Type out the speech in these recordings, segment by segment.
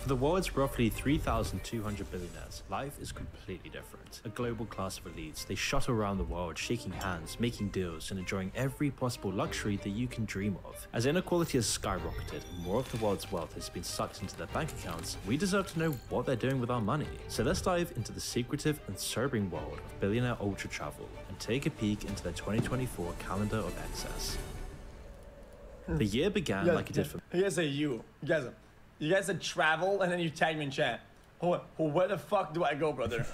For the world's roughly 3,200 billionaires, life is completely different. A global class of elites, they shuttle around the world, shaking hands, making deals, and enjoying every possible luxury that you can dream of. As inequality has skyrocketed and more of the world's wealth has been sucked into their bank accounts, we deserve to know what they're doing with our money. So let's dive into the secretive and sobering world of billionaire ultra travel and take a peek into their 2024 calendar of excess. The year began like it did for You guys say you guys said travel and then you tag me in chat. Where the fuck do I go, brother?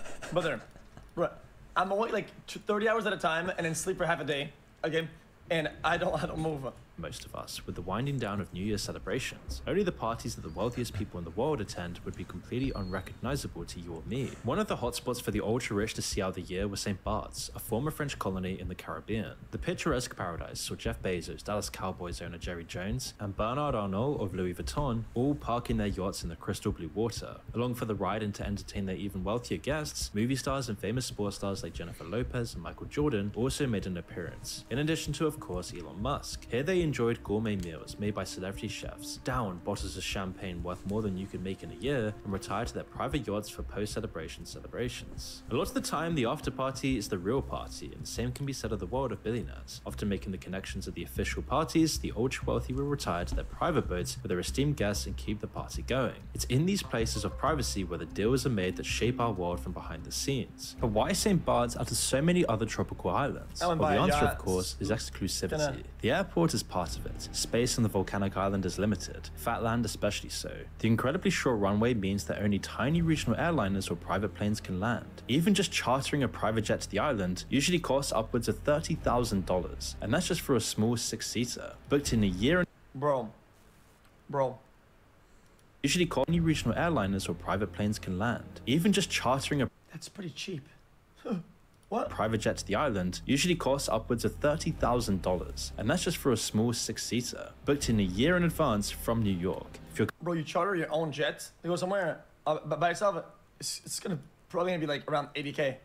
Bro, I'm awake like 30 hours at a time and then sleep for half a day, okay? And I don't move. most of us. With the winding down of New Year's celebrations, only the parties that the wealthiest people in the world attend would be completely unrecognizable to you or me. One of the hotspots for the ultra-rich to see out the year was St. Bart's, a former French colony in the Caribbean. The picturesque paradise saw Jeff Bezos, Dallas Cowboys owner Jerry Jones, and Bernard Arnault of Louis Vuitton all parking their yachts in the crystal blue water. Along for the ride and to entertain their even wealthier guests, movie stars and famous sports stars like Jennifer Lopez and Michael Jordan also made an appearance, in addition to, of course, Elon Musk. Here they enjoyed gourmet meals made by celebrity chefs, downed bottles of champagne worth more than you could make in a year, and retired to their private yachts for post-celebration celebrations. A lot of the time, the after party is the real party, and the same can be said of the world of billionaires. Often making the connections at the official parties, the ultra-wealthy will retire to their private boats with their esteemed guests and keep the party going. It's in these places of privacy where the deals are made that shape our world from behind the scenes. But why St. Bart's out of so many other tropical islands? Well, the answer, of course, is exclusivity. The airport is part of it. Space on the volcanic island is limited, fat land especially so. The incredibly short runway means that only tiny regional airliners or private planes can land. Even just chartering a private jet to the island usually costs upwards of $30,000, and that's just for a small 6-seater. Booked in a year and Bro. usually cost any regional airliners or private planes can land. Even just chartering a That's pretty cheap. What? private jet to the island usually costs upwards of $30,000, and that's just for a small 6-seater. Booked in a year in advance from New York. If you're Bro, you charter your own jet to go somewhere by yourself, it's probably gonna be like around 80K.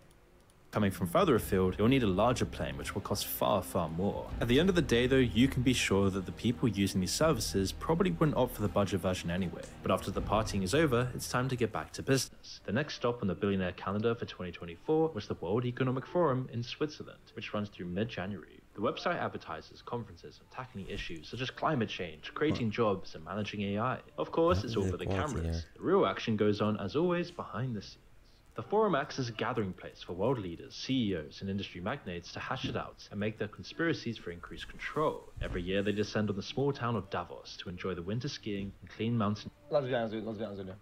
coming from further afield, you'll need a larger plane which will cost far more. At the end of the day though, you can be sure that the people using these services probably wouldn't opt for the budget version anyway. But after the partying is over, it's time to get back to business. The next stop on the billionaire calendar for 2024 was the World Economic Forum in Switzerland, which runs through mid-January. The website advertises conferences on tackling issues such as climate change, creating jobs, and managing AI. Of course, it's all for the cameras. The real action goes on, as always, behind the scenes. The forum acts as a gathering place for world leaders, CEOs, and industry magnates to hash it out and make their conspiracies for increased control. Every year they descend on the small town of Davos to enjoy the winter skiing and clean mountain. Let's be honest with you.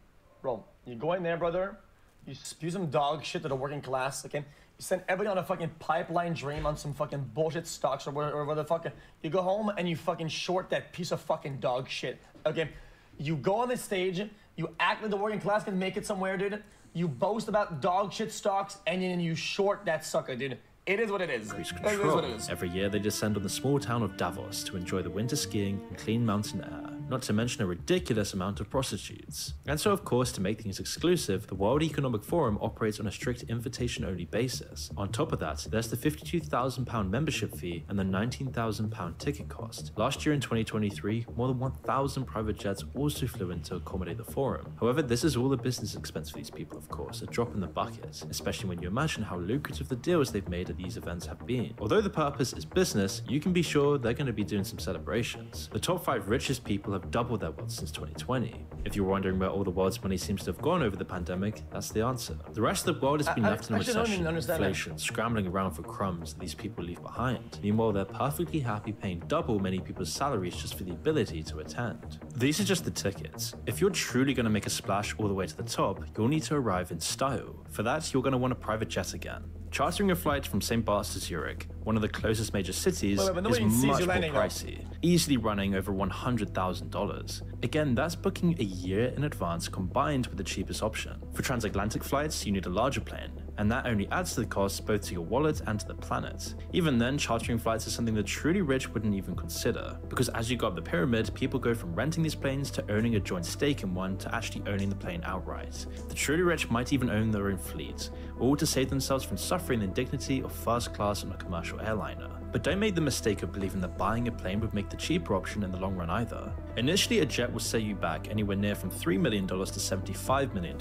Bro, you go in there, brother, you spew some dog shit to the working class, okay? You send everybody on a fucking pipeline dream on some fucking bullshit stocks or whatever the fuck. You go home and you fucking short that piece of fucking dog shit, okay? You go on the stage, you act like the working class can make it somewhere, dude. You boast about dog shit stocks, and then you short that sucker, dude. It is what it is. It is what it is. Every year they descend on the small town of Davos to enjoy the winter skiing and clean mountain air, not to mention a ridiculous amount of prostitutes. And so, of course, to make things exclusive, the World Economic Forum operates on a strict invitation-only basis. On top of that, there's the £52,000 membership fee and the £19,000 ticket cost. Last year in 2023, more than 1,000 private jets also flew in to accommodate the forum. However, this is all a business expense for these people, of course, a drop in the bucket, especially when you imagine how lucrative the deals they've made at these events have been. Although the purpose is business, you can be sure they're going to be doing some celebrations. The top 5 richest people have doubled their wealth since 2020. If you're wondering where all the world's money seems to have gone over the pandemic, that's the answer. The rest of the world has been left in a recession, inflation, scrambling around for crumbs that these people leave behind. Meanwhile, they're perfectly happy paying double many people's salaries just for the ability to attend. These are just the tickets. If you're truly going to make a splash all the way to the top, you'll need to arrive in style. For that, you're going to want a private jet again. Chartering a flight from St. Bart's to Zurich, one of the closest major cities, is much more pricey, easily running over $100,000. Again, that's booking a year in advance combined with the cheapest option. For transatlantic flights, you need a larger plane, and that only adds to the cost both to your wallet and to the planet. Even then, chartering flights is something the truly rich wouldn't even consider, because as you go up the pyramid, people go from renting these planes to owning a joint stake in one to actually owning the plane outright. The truly rich might even own their own fleet, all to save themselves from suffering the indignity of first class on a commercial airliner. But don't make the mistake of believing that buying a plane would make the cheaper option in the long run either. Initially, a jet will set you back anywhere near from $3 million to $75 million.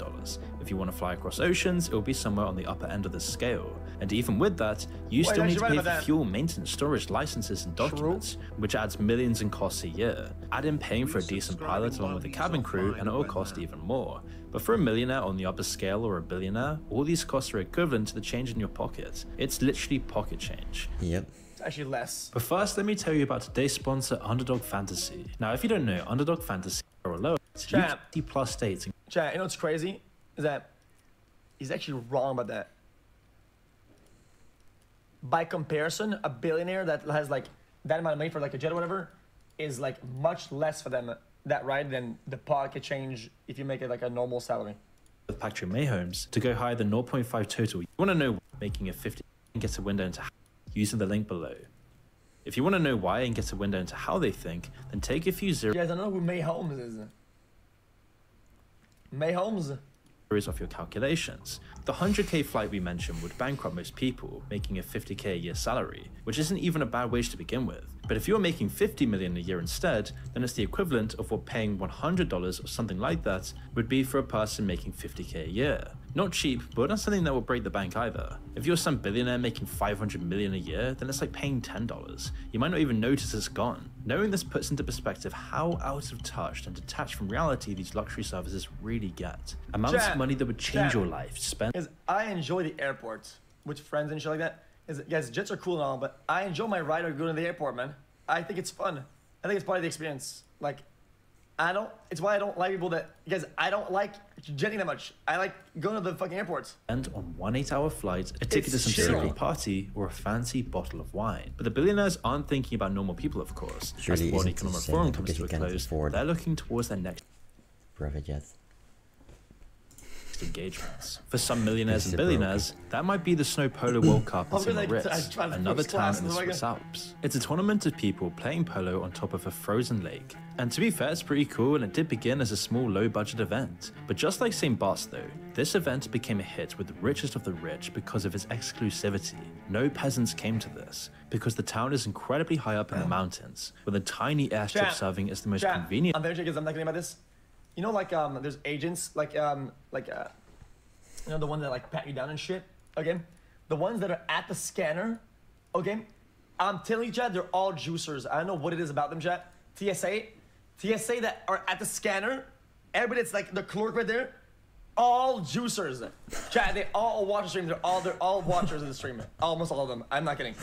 If you want to fly across oceans, it will be somewhere on the upper end of the scale. And even with that, you still need to pay for fuel, maintenance, storage, licenses, and documents, which adds millions in costs a year. Add in paying for a decent pilot along with a cabin crew, and it will cost even more. But for a millionaire on the upper scale or a billionaire, all these costs are equivalent to the change in your pocket. It's literally pocket change. Yep. It's actually less. But first, let me tell you about today's sponsor, Underdog Fantasy. Now, if you don't know, Underdog Fantasy are a low UT plus states. Chat, you know what's crazy? Is that he's actually wrong about that. By comparison, a billionaire that has like that amount of money for like a jet or whatever is like much less for them that ride than the pocket change if you make it like a normal salary. With Patrick Mayhomes to go higher than 0.5 total. You want to know making a 50 and get a window into using the link below. If you want to know why and get a window into how they think, then take a few zeros. You guys don't know who Mayhomes is. Mayhomes? Off your calculations. The 100k flight we mentioned would bankrupt most people, making a 50k a year salary, which isn't even a bad wage to begin with. But if you're making 50 million a year instead, then it's the equivalent of what paying $100 or something like that would be for a person making 50k a year. Not cheap, but not something that will break the bank either. If you're some billionaire making 500 million a year, then it's like paying $10. You might not even notice it's gone. Knowing this puts into perspective how out of touch and detached from reality these luxury services really get. Amounts of money that would change your life spent. Because I enjoy the airport with friends and shit like that. Guys, jets are cool and all, but I enjoy my ride or going to the airport, man. I think it's fun. I think it's part of the experience. Like, it's why I don't like people that, because I don't like jetting that much. I like going to the fucking airports. And on one 8-hour flight, a ticket to some secret party, or a fancy bottle of wine. But the billionaires aren't thinking about normal people, of course. As the World Economic Forum comes to a close, they're looking towards their next private jets. Engagements. For some millionaires and billionaires, that might be the Snow Polo World Cup in St. Moritz, another town in the Swiss Alps. It's a tournament of people playing polo on top of a frozen lake. And to be fair, it's pretty cool, and it did begin as a small low-budget event. But just like St. Bart's though, this event became a hit with the richest of the rich because of its exclusivity. No peasants came to this, because the town is incredibly high up in the mountains, with a tiny airstrip serving as the most convenient. I'm very sure because I'm not kidding about this. You know, like there's agents, you know, the ones that like pat you down and shit. Okay, the ones that are at the scanner. Okay, I'm telling you, Chad, they're all juicers. I don't know what it is about them, Chad. TSA that are at the scanner. Everybody that's like the clerk right there, all juicers. Chad, they all watch the stream. They're all watchers of the stream. Almost all of them. I'm not kidding.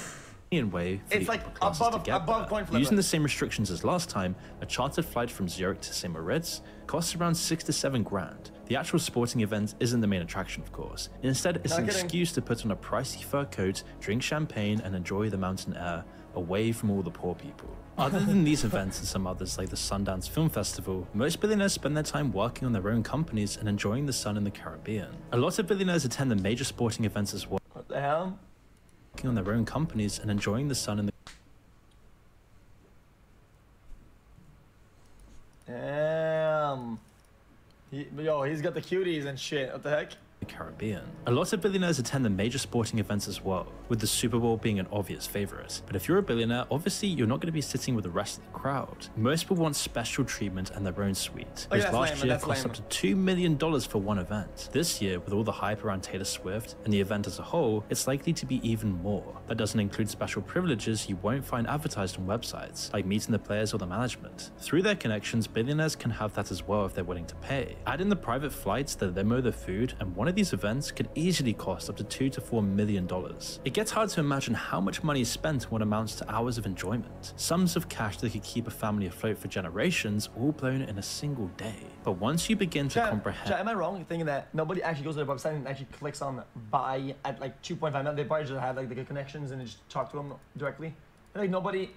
Way for it's like above coin flip. Using the same restrictions as last time, a chartered flight from Zurich to St. Moritz costs around 6 to 7 grand. The actual sporting event isn't the main attraction, of course. Instead, it's an excuse to put on a pricey fur coat, drink champagne, and enjoy the mountain air away from all the poor people. Other than these events and some others like the Sundance Film Festival, most billionaires spend their time working on their own companies and enjoying the sun in the Caribbean. A lot of billionaires attend the major sporting events as well. What the hell? On their own companies and enjoying the sun in the Damn. He's got the cuties and shit. What the heck? Caribbean. A lot of billionaires attend the major sporting events as well, with the Super Bowl being an obvious favorite. But if you're a billionaire, obviously you're not going to be sitting with the rest of the crowd. Most people want special treatment and their own suite. Last year cost up to $2 million for one event. This year, with all the hype around Taylor Swift and the event as a whole, it's likely to be even more. That doesn't include special privileges you won't find advertised on websites, like meeting the players or the management. Through their connections, billionaires can have that as well if they're willing to pay. Add in the private flights, the limo, the food, and one of these events could easily cost up to $2 to $4 million. It gets hard to imagine how much money is spent on what amounts to hours of enjoyment. Sums of cash that could keep a family afloat for generations, all blown in a single day. But once you begin to comprehend... am I wrong in thinking that nobody actually goes to their website and actually clicks on buy at like 2.5 million? They probably just have like the good connections and just talk to them directly. Like nobody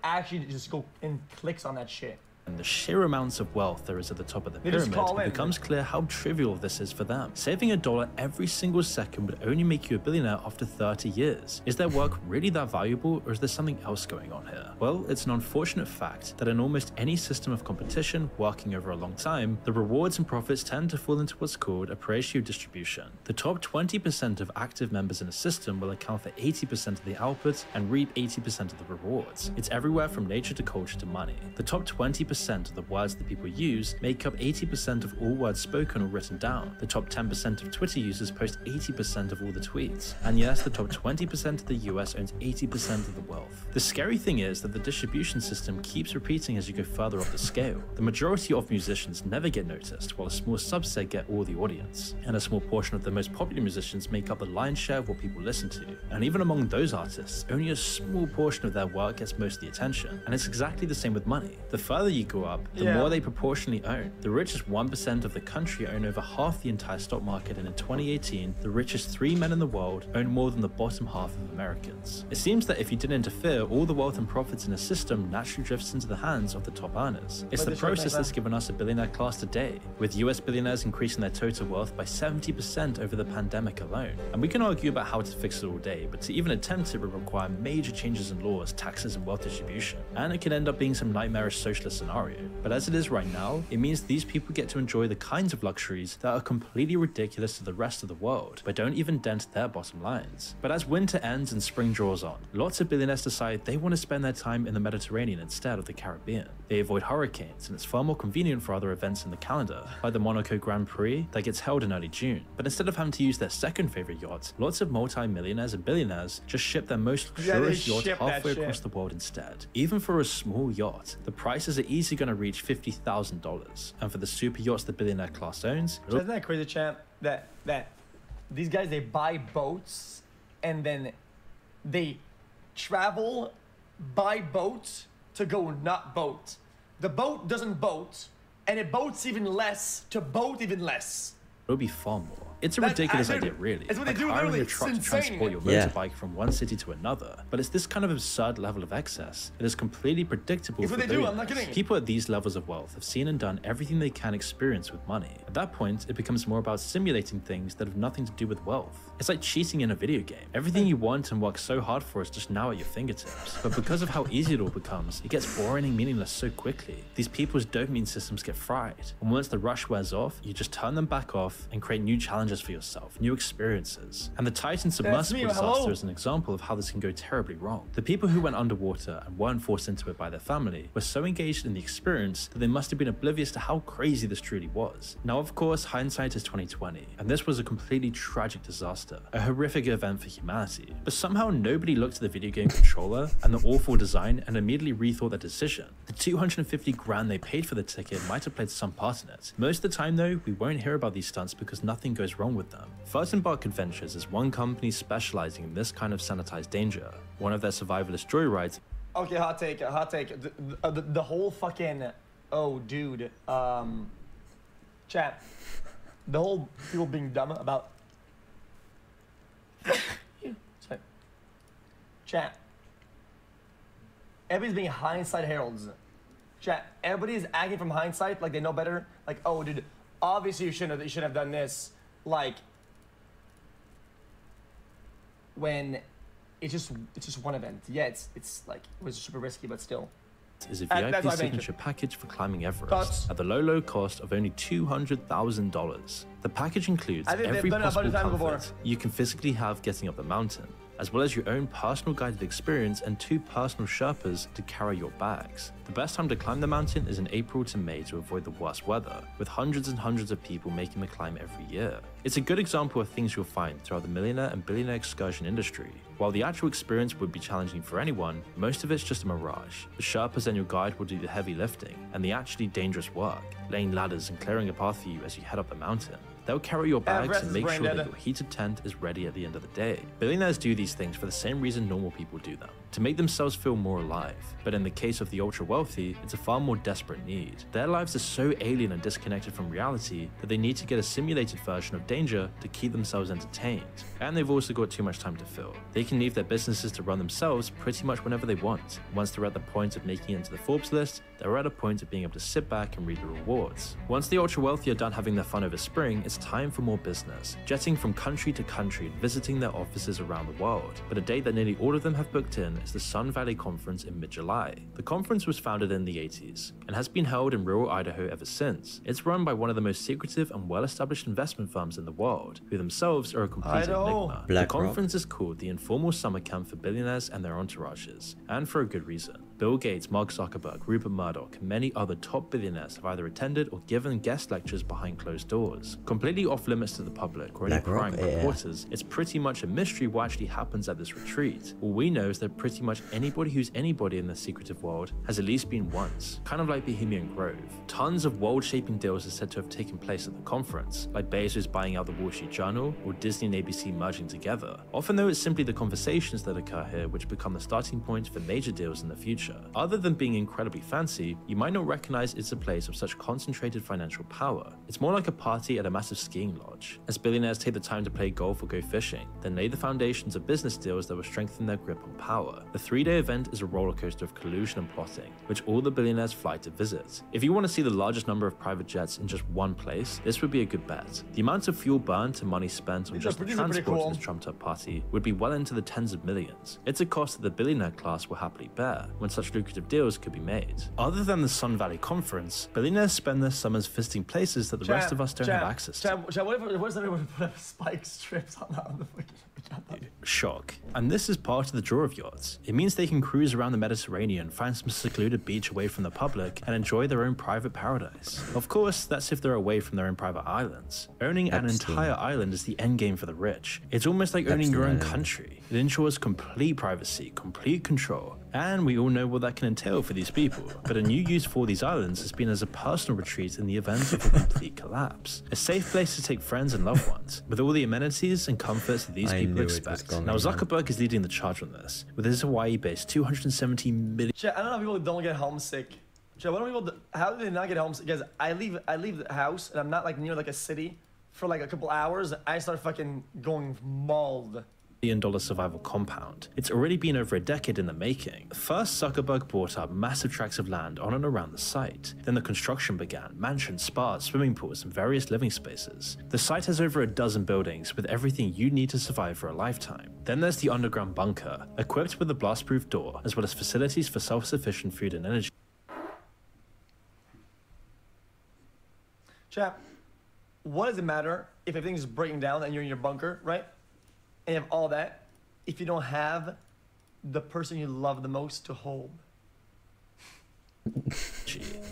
actually just go and clicks on that shit. and the sheer amounts of wealth there is at the top of the They just pyramid, call it in. becomes clear how trivial this is for them. Saving $1 every single second would only make you a billionaire after 30 years. Is their work really that valuable, or is there something else going on here? Well, it's an unfortunate fact that in almost any system of competition working over a long time, the rewards and profits tend to fall into what's called a ratio distribution. The top 20% of active members in a system will account for 80% of the output and reap 80% of the rewards. It's everywhere from nature to culture to money. The top 20% of the words that people use make up 80% of all words spoken or written down. The top 10% of Twitter users post 80% of all the tweets. And yes, the top 20% of the US owns 80% of the wealth. The scary thing is that the distribution system keeps repeating as you go further up the scale. The majority of musicians never get noticed, while a small subset get all the audience. And a small portion of the most popular musicians make up the lion's share of what people listen to. And even among those artists, only a small portion of their work gets most of the attention. And it's exactly the same with money. The further you go up, the more they proportionally own. The richest 1% of the country own over half the entire stock market, and in 2018, the richest 3 men in the world own more than the bottom half of Americans. It seems that if you didn't interfere, all the wealth and profits in a system naturally drifts into the hands of the top earners. It's the process that's given us a billionaire class today, with US billionaires increasing their total wealth by 70% over the pandemic alone. And we can argue about how to fix it all day, but to even attempt it would require major changes in laws, taxes, and wealth distribution. And it can end up being some nightmarish socialist scenario. But as it is right now, it means these people get to enjoy the kinds of luxuries that are completely ridiculous to the rest of the world, but don't even dent their bottom lines. But as winter ends and spring draws on, lots of billionaires decide they want to spend their time in the Mediterranean instead of the Caribbean. They avoid hurricanes, and it's far more convenient for other events in the calendar, like the Monaco Grand Prix that gets held in early June. But instead of having to use their second favorite yacht, lots of multi-millionaires and billionaires just ship their most luxurious yacht halfway across the world instead. Even for a small yacht, the prices are easily going to reach $50,000. And for the super yachts the billionaire class owns, isn't that crazy, champ? That these guys, they buy boats and then they travel by boat to go not boat. The boat doesn't boat, and it boats even less to boat even less. it'll be far more. It's a ridiculous idea, really. It's what like they do, hiring literally. a truck to It's transport your insane. motorbike from one city to another. But it's this kind of absurd level of excess that is completely predictable It's for what they do, I'm not billionaires. kidding. People at these levels of wealth have seen and done everything they can experience with money. At that point, it becomes more about simulating things that have nothing to do with wealth. It's like cheating in a video game. Everything you want and work so hard for is just now at your fingertips. But because of how easy it all becomes, it gets boring and meaningless so quickly. These people's dopamine systems get fried. And once the rush wears off, you just turn them back off and create new challenges for yourself, new experiences. And the Titan submersible disaster is an example of how this can go terribly wrong. The people who went underwater and weren't forced into it by their family were so engaged in the experience that they must have been oblivious to how crazy this truly was. Now, of course, hindsight is 2020, and this was a completely tragic disaster, a horrific event for humanity. But somehow nobody looked at the video game controller and the awful design and immediately rethought their decision. The 250 grand they paid for the ticket might have played some part in it. Most of the time though, we won't hear about these stunts because nothing goes wrong with them. Furstenbach Adventures is one company specializing in this kind of sanitized danger. One of their survivalist joyrides. Okay, hot take, hot take. The whole fucking, oh dude, chat. The whole people being dumb about. Sorry. Chat. Everybody's being hindsight heralds. Chat. Everybody's acting from hindsight like they know better. Like, oh dude, obviously you shouldn't have done this. Like, when it's just one event. Yeah, it's like it was super risky, but still. Is a VIP signature package for climbing Everest at the low cost of only $200,000. The package includes every possible comfort you can physically have getting up the mountain, as well as your own personal guided experience and 2 personal Sherpas to carry your bags. The best time to climb the mountain is in April to May to avoid the worst weather, with hundreds and hundreds of people making the climb every year. It's a good example of things you'll find throughout the millionaire and billionaire excursion industry. While the actual experience would be challenging for anyone, most of it's just a mirage. The Sherpas and your guide will do the heavy lifting and the actually dangerous work, laying ladders and clearing a path for you as you head up the mountain. They'll carry your bags and make sure that your heated tent is ready at the end of the day. Billionaires do these things for the same reason normal people do them. to make themselves feel more alive. But in the case of the ultra-wealthy, it's a far more desperate need. Their lives are so alien and disconnected from reality that they need to get a simulated version of danger to keep themselves entertained. And they've also got too much time to fill. They can leave their businesses to run themselves pretty much whenever they want. Once they're at the point of making it into the Forbes list, they're at a point of being able to sit back and read the rewards. Once the ultra-wealthy are done having their fun over spring, it's time for more business, jetting from country to country and visiting their offices around the world. But a date that nearly all of them have booked in is the Sun Valley Conference in mid-July. The conference was founded in the 80s and has been held in rural Idaho ever since. It's run by one of the most secretive and well-established investment firms in the world, who themselves are a complete enigma. The conference is called the Informal Summer Camp for Billionaires and Their Entourages, and for a good reason. Bill Gates, Mark Zuckerberg, Rupert Murdoch, and many other top billionaires have either attended or given guest lectures behind closed doors. Completely off limits to the public or any prying reporters, it's pretty much a mystery what actually happens at this retreat. All we know is that pretty much anybody who's anybody in the secretive world has at least been once, kind of like Bohemian Grove. Tons of world-shaping deals are said to have taken place at the conference, like Bezos buying out the Wall Street Journal or Disney and ABC merging together. Often though, it's simply the conversations that occur here which become the starting point for major deals in the future. Other than being incredibly fancy, you might not recognize it's a place of such concentrated financial power. It's more like a party at a massive skiing lodge, as billionaires take the time to play golf or go fishing, then lay the foundations of business deals that will strengthen their grip on power. The 3-day event is a rollercoaster of collusion and plotting, which all the billionaires fly to visit. If you want to see the largest number of private jets in just one place, this would be a good bet. The amount of fuel burned and money spent on just the transport to this trumped-up party would be well into the tens of millions. It's a cost that the billionaire class will happily bear when such lucrative deals could be made. Other than the Sun Valley Conference, billionaires spend their summers visiting places that the rest of us don't have access to. What if everyone put up spike strips on the fucking... Shock. And this is part of the draw of yachts. It means they can cruise around the Mediterranean, find some secluded beach away from the public, and enjoy their own private paradise. Of course, that's if they're away from their own private islands. Owning an entire island is the endgame for the rich. It's almost like owning your own country. It ensures complete privacy, complete control, and we all know what that can entail for these people. But a new use for these islands has been as a personal retreat in the event of a complete collapse. A safe place to take friends and loved ones, with all the amenities and comforts that these people expect. Now Zuckerberg is leading the charge on this, with his Hawaii-based $270 million... I don't know how people don't get homesick. How do they not get homesick? Because I leave the house and I'm not like near like a city for like a couple hours. I start fucking going mauled. $1 survival compound. It's already been over a decade in the making. First, Zuckerberg bought up massive tracts of land on and around the site. Then the construction began, mansions, spas, swimming pools, and various living spaces. The site has over a dozen buildings with everything you need to survive for a lifetime. Then there's the underground bunker, equipped with a blast-proof door, as well as facilities for self-sufficient food and energy. Chap, what does it matter if everything's breaking down and you're in your bunker, right? And you have all that, if you don't have the person you love the most to hold.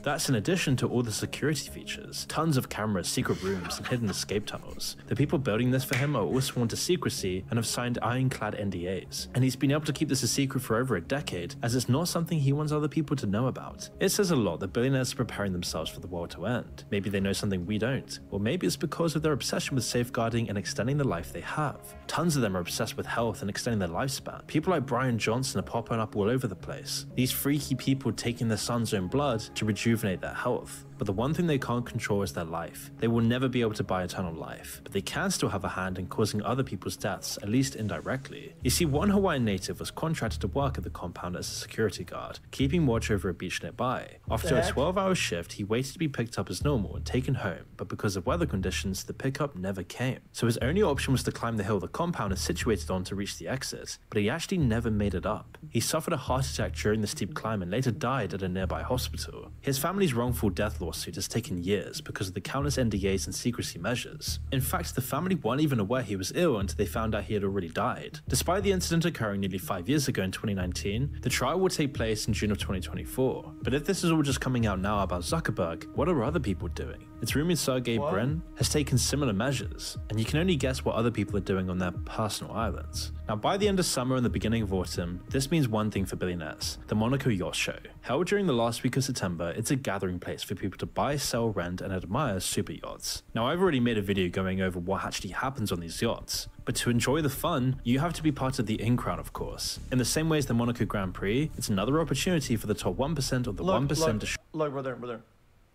That's in addition to all the security features, tons of cameras, secret rooms, and hidden escape tunnels. The people building this for him are all sworn to secrecy and have signed ironclad NDAs, and he's been able to keep this a secret for over a decade, as it's not something he wants other people to know about. It says a lot that billionaires are preparing themselves for the world to end. Maybe they know something we don't, or maybe it's because of their obsession with safeguarding and extending the life they have. Tons of them are obsessed with health and extending their lifespan. People like Brian Johnson are popping up all over the place. These freaky people taking their son's own blood to rejuvenate their health. But the one thing they can't control is their life. They will never be able to buy eternal life, but they can still have a hand in causing other people's deaths, at least indirectly. You see, one Hawaiian native was contracted to work at the compound as a security guard, keeping watch over a beach nearby. After a 12-hour shift, he waited to be picked up as normal and taken home, but because of weather conditions, the pickup never came. So his only option was to climb the hill the compound is situated on to reach the exit, but he actually never made it up. He suffered a heart attack during the steep climb and later died at a nearby hospital. His family's wrongful death lawsuit has taken years because of the countless NDAs and secrecy measures. In fact, the family weren't even aware he was ill until they found out he had already died. Despite the incident occurring nearly 5 years ago in 2019, the trial will take place in June of 2024. But if this is all just coming out now about Zuckerberg, what are other people doing? It's rumored Sergey Brin has taken similar measures, and you can only guess what other people are doing on their personal islands. Now, by the end of summer and the beginning of autumn, this means one thing for billionaires: the Monaco Yacht Show. Held during the last week of September, it's a gathering place for people to buy, sell, rent, and admire super yachts. Now, I've already made a video going over what actually happens on these yachts, but to enjoy the fun, you have to be part of the in-crowd, of course. In the same way as the Monaco Grand Prix, it's another opportunity for the top 1% of the 1% to Look, brother.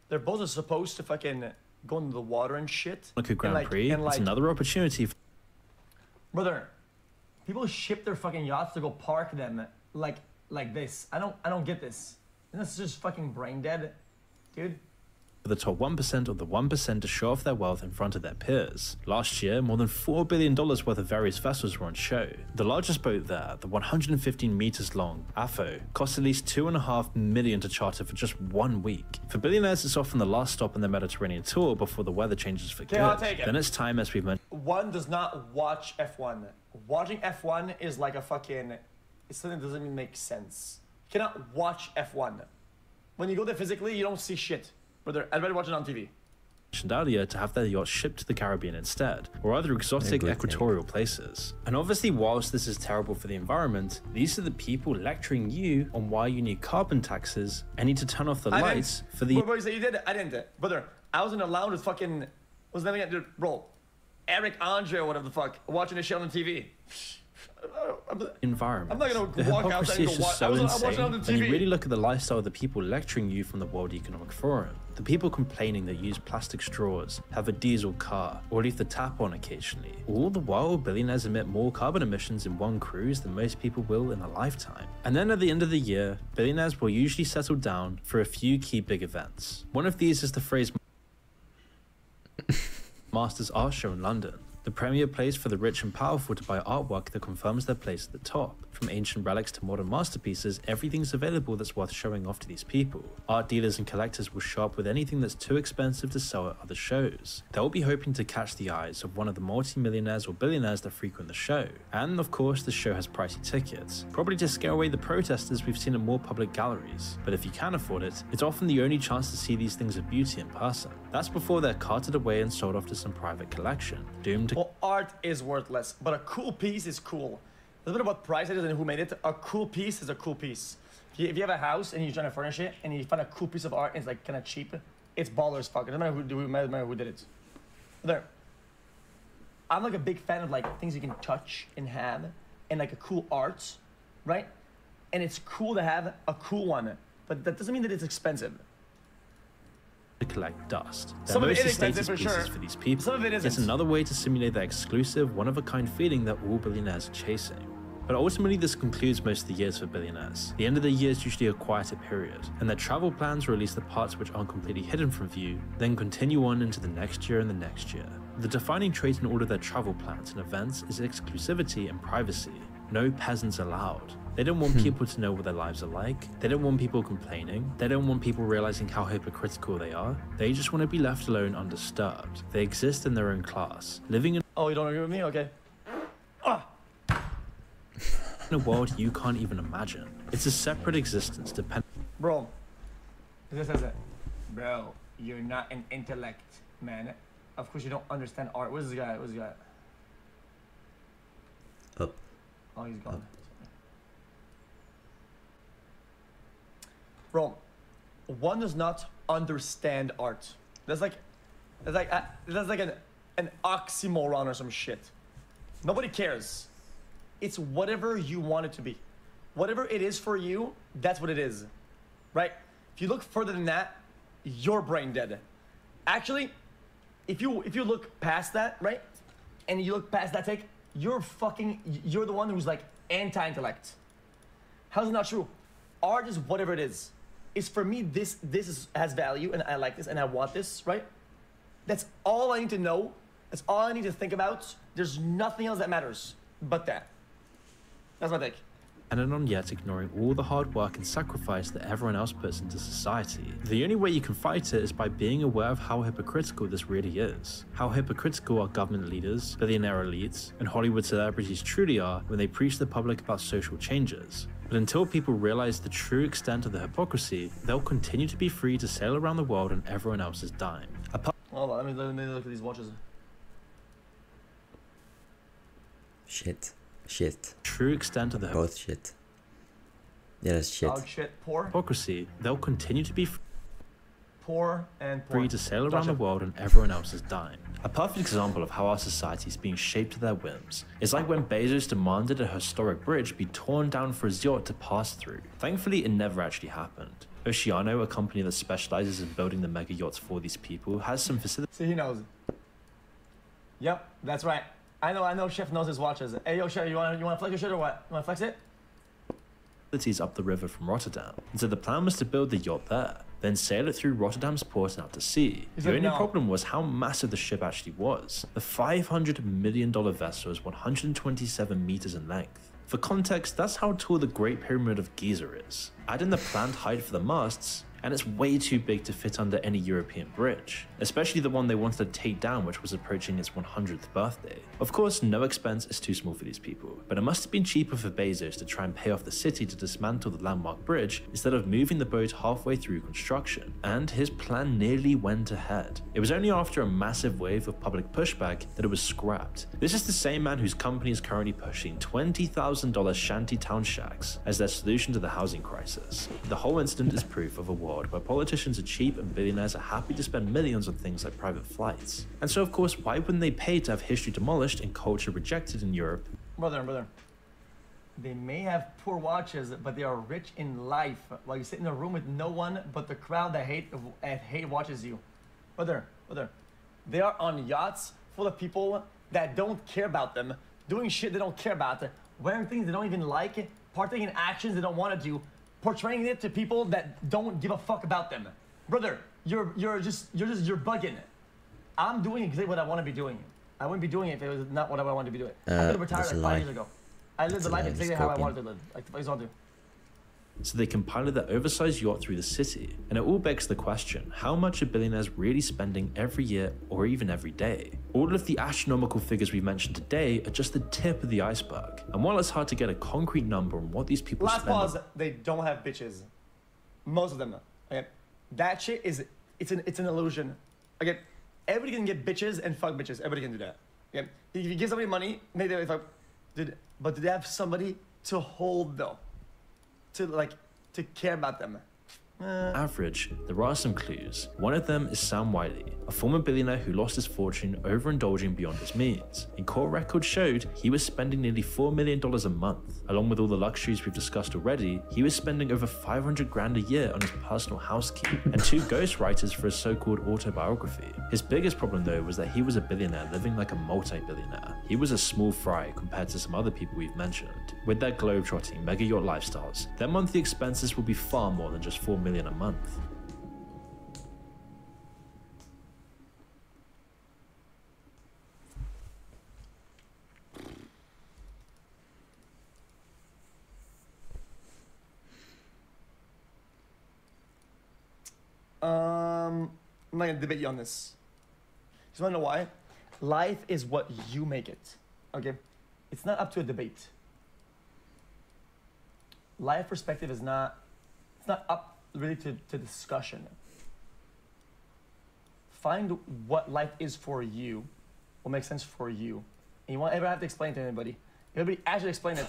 They're both supposed to fucking go into the water and shit. Monaco Grand Prix, it's another opportunity for... Brother, people ship their fucking yachts to go park them like this. I don't get this. This is just fucking brain dead, dude. For the top 1% of the 1% to show off their wealth in front of their peers. Last year, more than $4 billion worth of various vessels were on show. The largest boat there, the 115 meters long Afo, cost at least $2.5 million to charter for just 1 week. For billionaires, it's often the last stop on their Mediterranean tour before the weather changes for good. Then it's time, as we've mentioned. One does not watch F1. Watching F1 is like a fucking... It's something that doesn't even make sense. You cannot watch F1. When you go there physically, you don't see shit. Brother, I'd rather watch it on TV. Earlier to have their yacht shipped to the Caribbean instead, or other exotic equatorial places. And obviously, whilst this is terrible for the environment, these are the people lecturing you on why you need carbon taxes and need to turn off the lights for the... Bro, you did it? I didn't. Brother, I was in a lounge with fucking... What's the name again? Bro, Eric Andre or whatever the fuck, watching this shit on TV. Environment. I'm not gonna the walk outside hypocrisy and is go just so insane. On the TV. And you really look at the lifestyle of the people lecturing you from the World Economic Forum. The people complaining that use plastic straws, have a diesel car, or leave the tap on occasionally. All the while, billionaires emit more carbon emissions in one cruise than most people will in a lifetime. And then at the end of the year, billionaires will usually settle down for a few key big events. One of these is the phrase Masters Art Show in London. The premier place for the rich and powerful to buy artwork that confirms their place at the top. From ancient relics to modern masterpieces, everything's available that's worth showing off to these people. Art dealers and collectors will show up with anything that's too expensive to sell at other shows. They'll be hoping to catch the eyes of one of the multi-millionaires or billionaires that frequent the show. And of course, the show has pricey tickets, probably to scare away the protesters we've seen in more public galleries. But if you can afford it, it's often the only chance to see these things of beauty in person. That's before they're carted away and sold off to some private collection, doomed to... Well, art is worthless, but a cool piece is cool. Doesn't matter what price it is and who made it, a cool piece is a cool piece. If you have a house and you're trying to furnish it and you find a cool piece of art and it's like kind of cheap, it's baller as fuck. It doesn't matter who did it. There. I'm like a big fan of like things you can touch and have and like a cool art, right? And it's cool to have a cool one, but that doesn't mean that it's expensive. To collect dust. Some of it is expensive for sure. For these people. Some of it isn't. It's another way to simulate that exclusive, one-of-a-kind feeling that all billionaires are chasing. But ultimately, this concludes most of the years for billionaires. The end of the year is usually a quieter period, and their travel plans, or at least the parts which aren't completely hidden from view, then continue on into the next year and the next year. The defining trait in all of their travel plans and events is exclusivity and privacy. No peasants allowed. They don't want people to know what their lives are like. They don't want people complaining. They don't want people realizing how hypocritical they are. They just want to be left alone undisturbed. They exist in their own class, living in... Oh, you don't agree with me? Okay. in a world you can't even imagine. It's a separate existence depending... Bro. This says it. Bro, you're not an intellect, man. Of course you don't understand art. Where's this guy? Where's this guy? Up. Oh, he's gone. Bro, one does not understand art. That's like an oxymoron or some shit. Nobody cares. It's whatever you want it to be. Whatever it is for you, that's what it is, right? If you look further than that, you're brain dead. Actually, if you look past that, right, and you look past that take, you're the one who's like anti-intellect. How's it not true? Art is whatever it is. It's for me, this has value, and I like this, and I want this, right? That's all I need to know. That's all I need to think about. There's nothing else that matters but that. That's my take. And are not yet ignoring all the hard work and sacrifice that everyone else puts into society. The only way you can fight it is by being aware of how hypocritical this really is. How hypocritical our government leaders, billionaire elites, and Hollywood celebrities truly are when they preach to the public about social changes. But until people realize the true extent of the hypocrisy, they'll continue to be free to sail around the world on everyone else's dime. Hold on, let me look at these watches. Shit. Shit. true extent of the Both shit. Yeah, that's shit. Dog shit, poor, hypocrisy, they'll continue to be poor, and poor. free to sail around Gotcha. the world and everyone else is dying. A perfect example of how our society is being shaped to their whims is like when Bezos demanded a historic bridge be torn down for his yacht to pass through. Thankfully, it never actually happened. Oceano, a company that specializes in building the mega yachts for these people, has some facilities See, he knows. Yep, that's right. I know. Chef knows his watches. Hey, yo, Chef, you wanna flex your shit or what? You wanna flex it? up the river from Rotterdam, and so the plan was to build the yacht there, then sail it through Rotterdam's port and out to sea. He's The like, only "No." problem was how massive the ship actually was. The $500 million vessel is 127 meters in length. For context, that's how tall the Great Pyramid of Giza is. Add in the planned height for the masts, and it's way too big to fit under any European bridge, especially the one they wanted to take down, which was approaching its 100th birthday. Of course, no expense is too small for these people, but it must have been cheaper for Bezos to try and pay off the city to dismantle the landmark bridge instead of moving the boat halfway through construction, and his plan nearly went ahead. It was only after a massive wave of public pushback that it was scrapped. This is the same man whose company is currently pushing $20,000 shantytown shacks as their solution to the housing crisis. The whole incident is proof of a world where politicians are cheap and billionaires are happy to spend millions on things like private flights. And so of course, why wouldn't they pay to have history demolished and culture rejected in Europe? Brother. They may have poor watches, but they are rich in life. While you sit in a room with no one but the crowd that hate watches you. Brother. They are on yachts full of people that don't care about them, doing shit they don't care about, wearing things they don't even like, partaking in actions they don't want to do, portraying it to people that don't give a fuck about them. Brother, you're bugging. I'm doing exactly what I want to be doing. I wouldn't be doing it if it was not what I wanted to be doing. I could have retired that's a like lie. 5 years ago. I lived That's the a life lie, exactly how I Scorpion. wanted to live. Like the fuck is all do. So they can pilot their oversized yacht through the city, and it all begs the question, how much are billionaires really spending every year or even every day? All of the astronomical figures we mentioned today are just the tip of the iceberg, and while it's hard to get a concrete number on what these people Last spend pause. They don't have bitches. Most of them. Okay, that shit is it's an illusion. Okay, everybody can get bitches and fuck bitches. Everybody can do that. Okay, if you give somebody money, maybe they fuck. But do they have somebody to hold though? To care about them? average, there are some clues. One of them is Sam Wiley, a former billionaire who lost his fortune overindulging beyond his means. And court records showed he was spending nearly $4 million a month. Along with all the luxuries we've discussed already, he was spending over 500 grand a year on his personal housekeep and 2 ghostwriters for his so-called autobiography. His biggest problem though was that he was a billionaire living like a multi-billionaire. He was a small fry compared to some other people we've mentioned. With their globe-trotting mega yacht lifestyles, their monthly expenses will be far more than just $4 million a month. I'm not gonna debate you on this. You wanna know why? Life is what you make it. Okay? It's not up to a debate. Life perspective is not, it's not up really to discussion. Find what life is for you, what makes sense for you. And you won't ever have to explain it to anybody. If everybody actually explain it,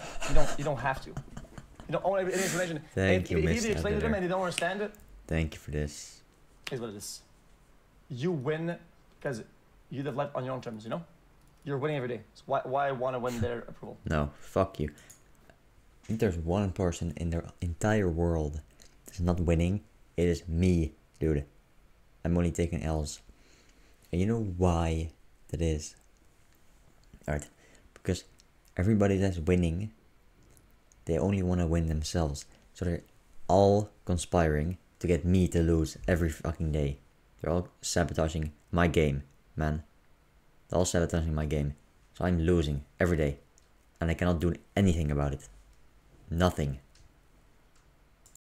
you don't have to. You don't own any explanation. Thank you, If Mr. you explain it to them Editor. and they don't understand it, Thank you for this. is what it is. You win because you live life on your own terms, you know? You're winning every day. So why want to win their approval? No, fuck you. I think there's one person in the entire world that's not winning. It is me, dude. I'm only taking L's. And you know why that is? Alright. Because everybody that's winning, they only want to win themselves. So they're all conspiring to get me to lose every fucking day. They're all sabotaging my game, man. They're all sabotaging my game. So I'm losing every day. And I cannot do anything about it. Nothing.